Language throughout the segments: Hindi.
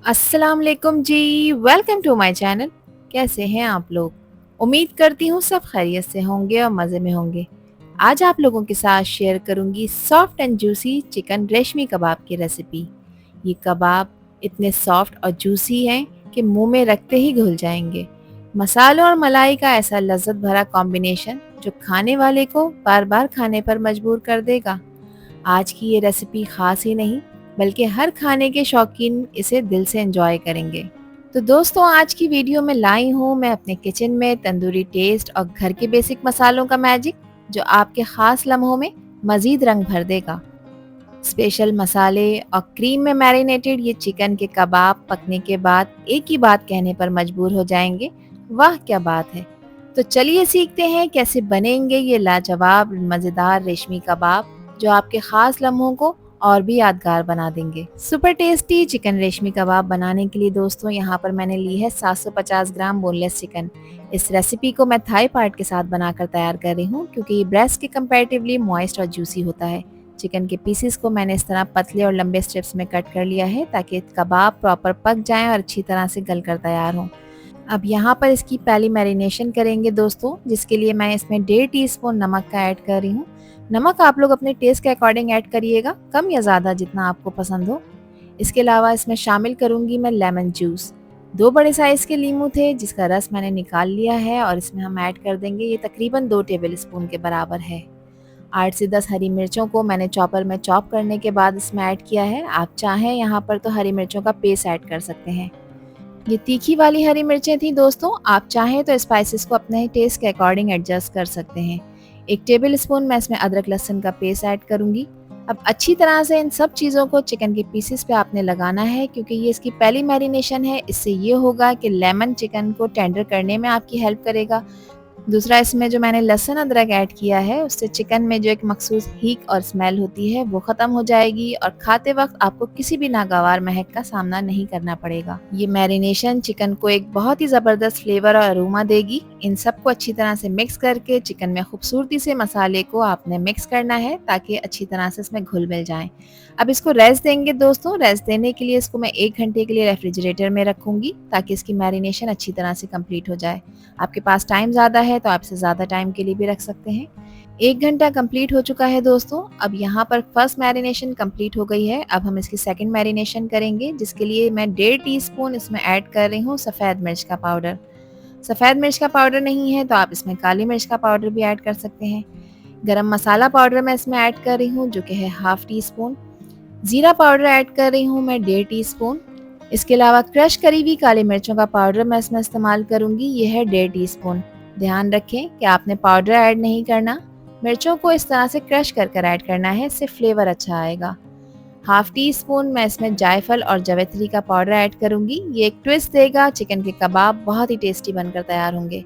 अस्सलाम वालेकुम जी। Welcome to my channel. कैसे हैं आप लोग? उम्मीद करती हूँ सब खैरियत से होंगे और मज़े में होंगे। आज आप लोगों के साथ शेयर करूंगी सॉफ्ट एंड जूसी चिकन रेशमी कबाब की रेसिपी। ये कबाब इतने सॉफ्ट और जूसी हैं कि मुंह में रखते ही घुल जाएंगे। मसालों और मलाई का ऐसा लज्जत भरा कॉम्बिनेशन जो खाने वाले को बार बार खाने पर मजबूर कर देगा। आज की ये रेसिपी खास ही नहीं बल्कि हर खाने के शौकीन इसे दिल से एंजॉय करेंगे। तो दोस्तों, आज की वीडियो में लाई हूँ मैं अपने किचन में तंदूरी टेस्ट और घर के बेसिक मसालों का मैजिक जो आपके खास लम्हों में मजीद रंग भर देगा। स्पेशल मसाले और क्रीम में मैरिनेटेड ये चिकन के कबाब पकने के बाद एक ही बात कहने पर मजबूर हो जाएंगे, वाह क्या बात है। तो चलिए सीखते हैं कैसे बनेंगे ये लाजवाब मज़ेदार रेशमी कबाब जो आपके खास लम्हों को और भी यादगार बना देंगे। सुपर टेस्टी चिकन रेशमी कबाब बनाने के लिए दोस्तों यहाँ पर मैंने ली है 750 ग्राम बोनलेस चिकन। इस रेसिपी को मैं थाई पार्ट के साथ बनाकर तैयार कर रही हूँ क्योंकि ये ब्रेस्ट के कंपैरेटिवली मॉइस्ट और जूसी होता है। चिकन के पीसेस को मैंने इस तरह पतले और लंबे स्ट्रिप्स में कट कर लिया है ताकि कबाब प्रॉपर पक जाएं और अच्छी तरह से गल कर तैयार हों। अब यहाँ पर इसकी पहली मैरिनेशन करेंगे दोस्तों, जिसके लिए मैं इसमें 1.5 टीस्पून नमक का ऐड कर रही हूँ। नमक आप लोग अपने टेस्ट के अकॉर्डिंग ऐड करिएगा, कम या ज़्यादा जितना आपको पसंद हो। इसके अलावा इसमें शामिल करूँगी मैं लेमन जूस। 2 बड़े साइज़ के नींबू थे जिसका रस मैंने निकाल लिया है और इसमें हम ऐड कर देंगे, ये तकरीबन 2 टेबल स्पून के बराबर है। 8 से 10 हरी मिर्चों को मैंने चॉपर में चॉप करने के बाद इसमें ऐड किया है। आप चाहें यहाँ पर तो हरी मिर्चों का पेस्ट ऐड कर सकते हैं। ये तीखी वाली हरी मिर्चें थी दोस्तों, आप चाहें तो स्पाइसेस को अपने टेस्ट के अकॉर्डिंग एडजस्ट कर सकते हैं। 1 टेबल स्पून मैं इसमें अदरक लहसुन का पेस्ट ऐड करूंगी। अब अच्छी तरह से इन सब चीज़ों को चिकन के पीसेस पे आपने लगाना है क्योंकि ये इसकी पहली मैरिनेशन है। इससे ये होगा कि लेमन चिकन को टेंडर करने में आपकी हेल्प करेगा। दूसरा, इसमें जो मैंने लहसुन अदरक ऐड किया है उससे चिकन में जो एक मखसूस हीक और स्मेल होती है वो ख़त्म हो जाएगी और खाते वक्त आपको किसी भी नागवार महक का सामना नहीं करना पड़ेगा। ये मैरिनेशन चिकन को एक बहुत ही ज़बरदस्त फ्लेवर और अरोमा देगी। इन सबको अच्छी तरह से मिक्स करके चिकन में खूबसूरती से मसाले को आपने मिक्स करना है ताकि अच्छी तरह से इसमें घुल मिल जाए। अब इसको रेस्ट देंगे दोस्तों। रेस्ट देने के लिए इसको मैं 1 घंटे के लिए रेफ्रिजरेटर में रखूंगी ताकि इसकी मैरिनेशन अच्छी तरह से कंप्लीट हो जाए। आपके पास टाइम ज़्यादा है तो आप इसे ज़्यादा टाइम के लिए भी रख सकते हैं। 1 घंटा कंप्लीट हो चुका है दोस्तों। अब यहाँ पर फर्स्ट मैरिनेशन कंप्लीट हो गई है। अब हम इसकी सेकंड मैरिनेशन करेंगे जिसके लिए मैं 1.5 टीस्पून इसमें ऐड कर रही हूँ सफ़ेद मिर्च का पाउडर। सफ़ेद मिर्च का पाउडर नहीं है तो आप इसमें काली मिर्च का पाउडर भी ऐड कर सकते हैं। गरम मसाला पाउडर मैं इसमें ऐड कर रही हूँ जो कि है 1/2 टीस्पून। ज़ीरा पाउडर ऐड कर रही हूँ मैं 1.5 टीस्पून। इसके अलावा क्रश करी हुई काली मिर्चों का पाउडर मैं इसमें इस्तेमाल करूंगी, ये है 1.5 टीस्पून। ध्यान रखें कि आपने पाउडर ऐड नहीं करना, मिर्चों को इस तरह से क्रश कर कर ऐड करना है, इससे फ्लेवर अच्छा आएगा। 1/2 टीस्पून मैं इसमें जायफल और जावित्री का पाउडर ऐड करूंगी, ये एक ट्विस्ट देगा, चिकन के कबाब बहुत ही टेस्टी बनकर तैयार होंगे।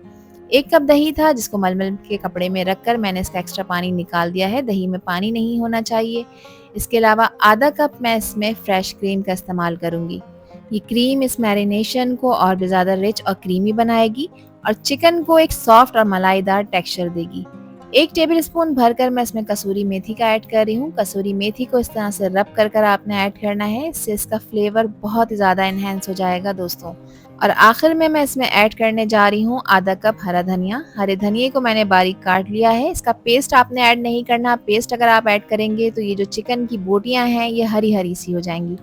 1 कप दही था जिसको मलमल के कपड़े में रखकर मैंने इसका एक्स्ट्रा पानी निकाल दिया है, दही में पानी नहीं होना चाहिए। इसके अलावा आधा कप मैं इसमें फ्रेश क्रीम का इस्तेमाल करूंगी। ये क्रीम इस मैरिनेशन को और भी ज़्यादा रिच और क्रीमी बनाएगी और चिकन को एक सॉफ्ट और मलाईदार टेक्सचर देगी। 1 टेबल स्पून भरकर मैं इसमें कसूरी मेथी का ऐड कर रही हूँ। कसूरी मेथी को इस तरह से रब कर कर आपने ऐड करना है, इससे इसका फ्लेवर बहुत ही ज़्यादा इन्हेंस हो जाएगा दोस्तों। और आखिर में मैं इसमें ऐड करने जा रही हूँ आधा कप हरा धनिया। हरे धनिए को मैंने बारीक काट लिया है, इसका पेस्ट आपने ऐड नहीं करना। पेस्ट अगर आप ऐड करेंगे तो ये जो चिकन की बोटियाँ हैं ये हरी हरी सी हो जाएंगी।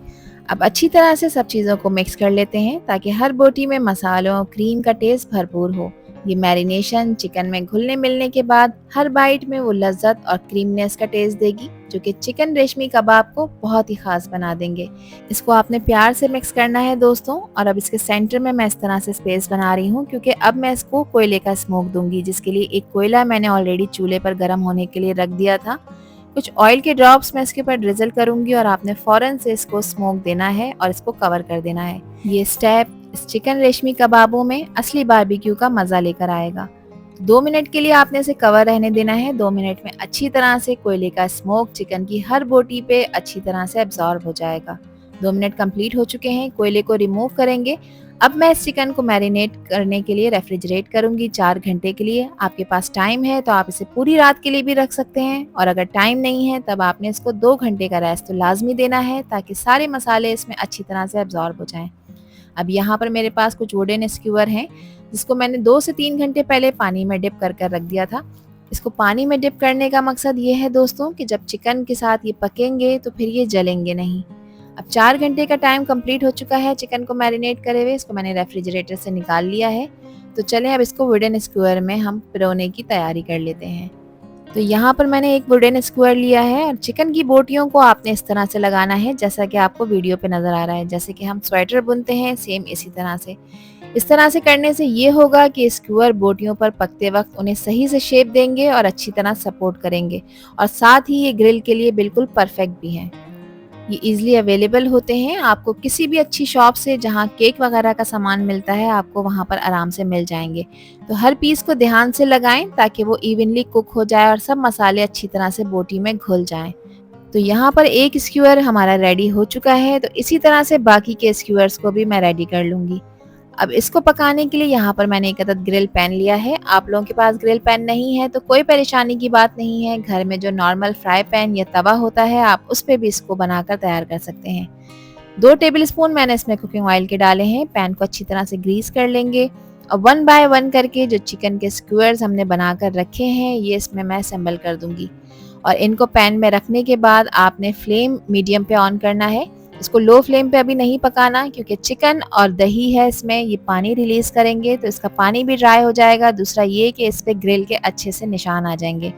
अब अच्छी तरह से सब चीज़ों को मिक्स कर लेते हैं ताकि हर बोटी में मसालों और क्रीम का टेस्ट भरपूर हो। ये मैरिनेशन चिकन में घुलने मिलने के बाद हर बाइट में वो लज्जत और क्रीमनेस का टेस्ट देगी जो कि चिकन रेशमी कबाब को बहुत ही खास बना देंगे। इसको आपने प्यार से मिक्स करना है दोस्तों। और अब इसके सेंटर में मैं इस तरह से स्पेस बना रही हूँ क्योंकि अब मैं इसको कोयले का स्मोक दूंगी, जिसके लिए एक कोयला मैंने ऑलरेडी चूल्हे पर गर्म होने के लिए रख दिया था। कुछ ऑयल के ड्रॉप्स मैं इसके ऊपर ड्रिजल करूंगी और आपने फौरन से इसको स्मोक देना है और इसको कवर कर देना है। ये स्टेप इस चिकन रेशमी कबाबों में असली बारबेक्यू का मजा लेकर आएगा। 2 मिनट के लिए आपने इसे कवर रहने देना है। 2 मिनट में अच्छी तरह से कोयले का स्मोक चिकन की हर बोटी पे अच्छी तरह से एब्जॉर्ब हो जाएगा। 2 मिनट कंप्लीट हो चुके हैं, कोयले को रिमूव करेंगे। अब मैं इस चिकन को मैरिनेट करने के लिए रेफ्रिजरेट करूंगी 4 घंटे के लिए। आपके पास टाइम है तो आप इसे पूरी रात के लिए भी रख सकते हैं और अगर टाइम नहीं है तब आपने इसको 2 घंटे का रेस्ट तो लाजमी देना है ताकि सारे मसाले इसमें अच्छी तरह से एब्जॉर्ब हो जाएं। अब यहाँ पर मेरे पास कुछ वुडन स्क्यूअर हैं जिसको मैंने 2 से 3 घंटे पहले पानी में डिप कर कर रख दिया था। इसको पानी में डिप करने का मकसद ये है दोस्तों कि जब चिकन के साथ ये पकेंगे तो फिर ये जलेंगे नहीं। अब 4 घंटे का टाइम कंप्लीट हो चुका है चिकन को मैरिनेट करे हुए। इसको मैंने रेफ्रिजरेटर से निकाल लिया है। तो चलें अब इसको वुडन स्क्यूअर में हम पिरोने की तैयारी कर लेते हैं। तो यहाँ पर मैंने एक वुडन स्क्वायर लिया है और चिकन की बोटियों को आपने इस तरह से लगाना है जैसा कि आपको वीडियो पे नज़र आ रहा है। जैसे कि हम स्वेटर बुनते हैं सेम इसी तरह से। इस तरह से करने से ये होगा कि स्क्वायर बोटियों पर पकते वक्त उन्हें सही से शेप देंगे और अच्छी तरह सपोर्ट करेंगे और साथ ही ये ग्रिल के लिए बिल्कुल परफेक्ट भी हैं। ये इजीली अवेलेबल होते हैं। आपको किसी भी अच्छी शॉप से जहाँ केक वगैरह का सामान मिलता है आपको वहाँ पर आराम से मिल जाएंगे। तो हर पीस को ध्यान से लगाएं ताकि वो इवनली कुक हो जाए और सब मसाले अच्छी तरह से बोटी में घुल जाएं। तो यहाँ पर एक स्क्यूअर हमारा रेडी हो चुका है। तो इसी तरह से बाकी के स्क्यूअर्स को भी मैं रेडी कर लूँगी। अब इसको पकाने के लिए यहाँ पर मैंने एक अदद ग्रिल पैन लिया है। आप लोगों के पास ग्रिल पैन नहीं है तो कोई परेशानी की बात नहीं है। घर में जो नॉर्मल फ्राई पैन या तवा होता है आप उस पर भी इसको बनाकर तैयार कर सकते हैं। 2 टेबलस्पून मैंने इसमें कुकिंग ऑयल के डाले हैं। पैन को अच्छी तरह से ग्रीस कर लेंगे और 1 बाय 1 करके जो चिकन के स्क्यूअर्स हमने बनाकर रखे हैं ये इसमें मैं असेंबल कर दूंगी। और इनको पैन में रखने के बाद आपने फ्लेम मीडियम पे ऑन करना है। इसको लो फ्लेम पे अभी नहीं पकाना क्योंकि चिकन और दही है इसमें ये पानी रिलीज करेंगे तो इसका पानी भी ड्राई हो जाएगा। दूसरा ये कि इस पे ग्रिल के अच्छे से निशान आ जाएंगे।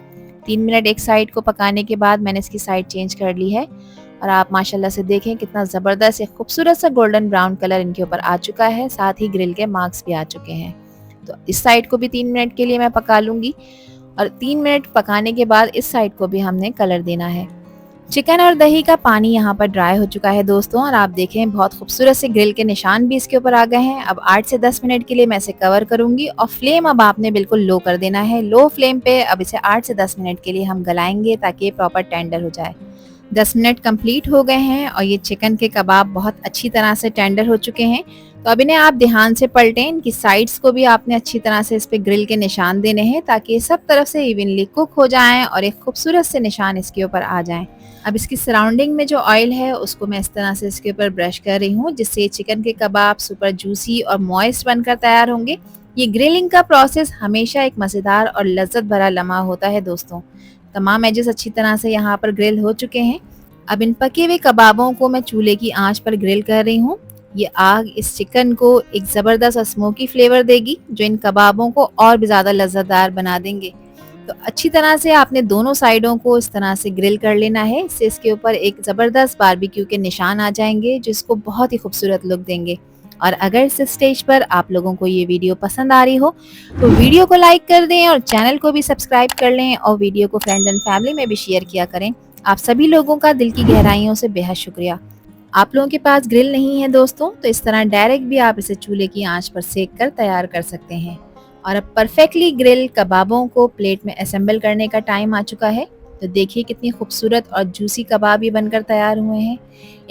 3 मिनट एक साइड को पकाने के बाद मैंने इसकी साइड चेंज कर ली है और आप माशाल्लाह से देखें कितना ज़बरदस्त एक खूबसूरत सा गोल्डन ब्राउन कलर इनके ऊपर आ चुका है। साथ ही ग्रिल के मार्क्स भी आ चुके हैं। तो इस साइड को भी 3 मिनट के लिए मैं पका लूँगी और 3 मिनट पकाने के बाद इस साइड को भी हमने कलर देना है। चिकन और दही का पानी यहाँ पर ड्राई हो चुका है दोस्तों और आप देखें बहुत खूबसूरत से ग्रिल के निशान भी इसके ऊपर आ गए हैं। अब 8 से 10 मिनट के लिए मैं इसे कवर करूंगी और फ्लेम अब आपने बिल्कुल लो कर देना है। लो फ्लेम पे अब इसे 8 से 10 मिनट के लिए हम गलाएंगे ताकि ये प्रॉपर टेंडर हो जाए। 10 मिनट कंप्लीट हो गए हैं और ये चिकन के कबाब बहुत अच्छी तरह से टेंडर हो चुके हैं। तो अब इन्हें आप ध्यान से पलटें। इनकी साइड्स को भी आपने अच्छी तरह से इस पे ग्रिल के निशान देने हैं ताकि सब तरफ से इवनली कुक हो जाएं और एक खूबसूरत से निशान इसके ऊपर आ जाएं। अब इसकी सराउंडिंग में जो ऑयल है उसको मैं इस तरह से इसके ऊपर ब्रश कर रही हूँ जिससे चिकन के कबाब सुपर जूसी और मॉइस्ट बनकर तैयार होंगे। ये ग्रिलिंग का प्रोसेस हमेशा एक मज़ेदार और लज्जत भरा लम्हा होता है दोस्तों। तमाम एजेस अच्छी तरह से यहाँ पर ग्रिल हो चुके हैं। अब इन पके हुए कबाबों को मैं चूल्हे की आंच पर ग्रिल कर रही हूँ। ये आग इस चिकन को एक ज़बरदस्त और स्मोकी फ्लेवर देगी जो इन कबाबों को और भी ज़्यादा लज्जतदार बना देंगे। तो अच्छी तरह से आपने दोनों साइडों को इस तरह से ग्रिल कर लेना है। इससे इसके ऊपर एक ज़बरदस्त बारबेक्यू के निशान आ जाएंगे जो इसको बहुत ही खूबसूरत लुक देंगे। और अगर इस स्टेज पर आप लोगों को ये वीडियो पसंद आ रही हो तो वीडियो को लाइक कर दें और चैनल को भी सब्सक्राइब कर लें और वीडियो को फ्रेंड एंड फैमिली में भी शेयर किया करें। आप सभी लोगों का दिल की गहराइयों से बेहद शुक्रिया। आप लोगों के पास ग्रिल नहीं है दोस्तों तो इस तरह डायरेक्ट भी आप इसे चूल्हे की आंच पर सेक कर तैयार कर सकते हैं। और अब परफेक्टली ग्रिल कबाबों को प्लेट में असेंबल करने का टाइम आ चुका है। तो देखिए कितनी खूबसूरत और जूसी कबाब ये बनकर तैयार हुए हैं।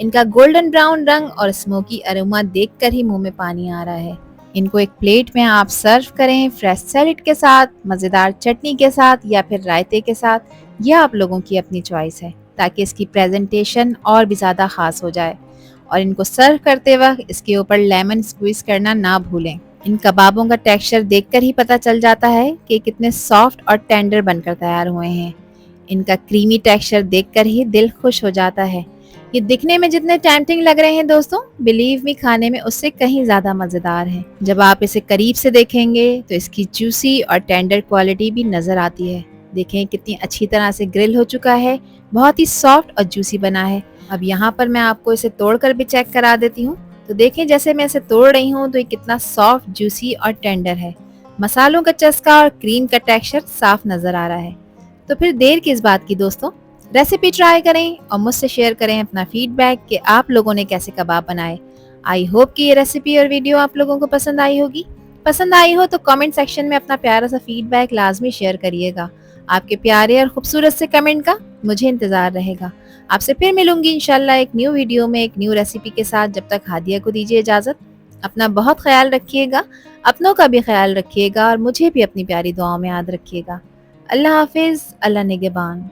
इनका गोल्डन ब्राउन रंग और स्मोकी अरोमा देखकर ही मुंह में पानी आ रहा है। इनको एक प्लेट में आप सर्व करें फ्रेश सैलेड के साथ, मज़ेदार चटनी के साथ या फिर रायते के साथ। यह आप लोगों की अपनी चॉइस है ताकि इसकी प्रेजेंटेशन और भी ज़्यादा ख़ास हो जाए। और इनको सर्व करते वक्त इसके ऊपर लेमन स्क्वीज़ करना ना भूलें। इन कबाबों का टेक्सचर देखकर ही पता चल जाता है कि कितने सॉफ्ट और टेंडर बनकर तैयार हुए हैं। इनका क्रीमी टेक्सचर देखकर ही दिल खुश हो जाता है। ये दिखने में जितने टेम्पटिंग लग रहे हैं दोस्तों, बिलीव मी खाने में उससे कहीं ज़्यादा मज़ेदार है। जब आप इसे करीब से देखेंगे तो इसकी जूसी और टेंडर क्वालिटी भी नज़र आती है। देखें कितनी अच्छी तरह से ग्रिल हो चुका है, बहुत ही सॉफ्ट और जूसी बना है। अब यहाँ पर मैं आपको इसे तोड़कर भी चेक करा देती हूँ। तो देखें जैसे मैं इसे तोड़ रही हूँ तो ये कितना सॉफ्ट, जूसी और टेंडर है। मसालों का चस्का और क्रीम का टेक्सचर साफ नज़र आ रहा है। तो फिर देर किस बात की दोस्तों, रेसिपी ट्राई करें और मुझसे शेयर करें अपना फीडबैक कि आप लोगों ने कैसे कबाब बनाए। आई होप कि ये रेसिपी और वीडियो आप लोगों को पसंद आई होगी। पसंद आई हो तो कमेंट सेक्शन में अपना प्यारा सा फीडबैक लाजमी शेयर करिएगा। आपके प्यारे और खूबसूरत से कमेंट का मुझे इंतज़ार रहेगा। आपसे फिर मिलूंगी इंशाल्लाह एक न्यू वीडियो में एक न्यू रेसिपी के साथ। जब तक हादिया को दीजिए इजाज़त। अपना बहुत ख्याल रखिएगा, अपनों का भी ख्याल रखिएगा और मुझे भी अपनी प्यारी दुआओं में याद रखिएगा। अल्लाह हाफिज़, अल्लाह निगहबान।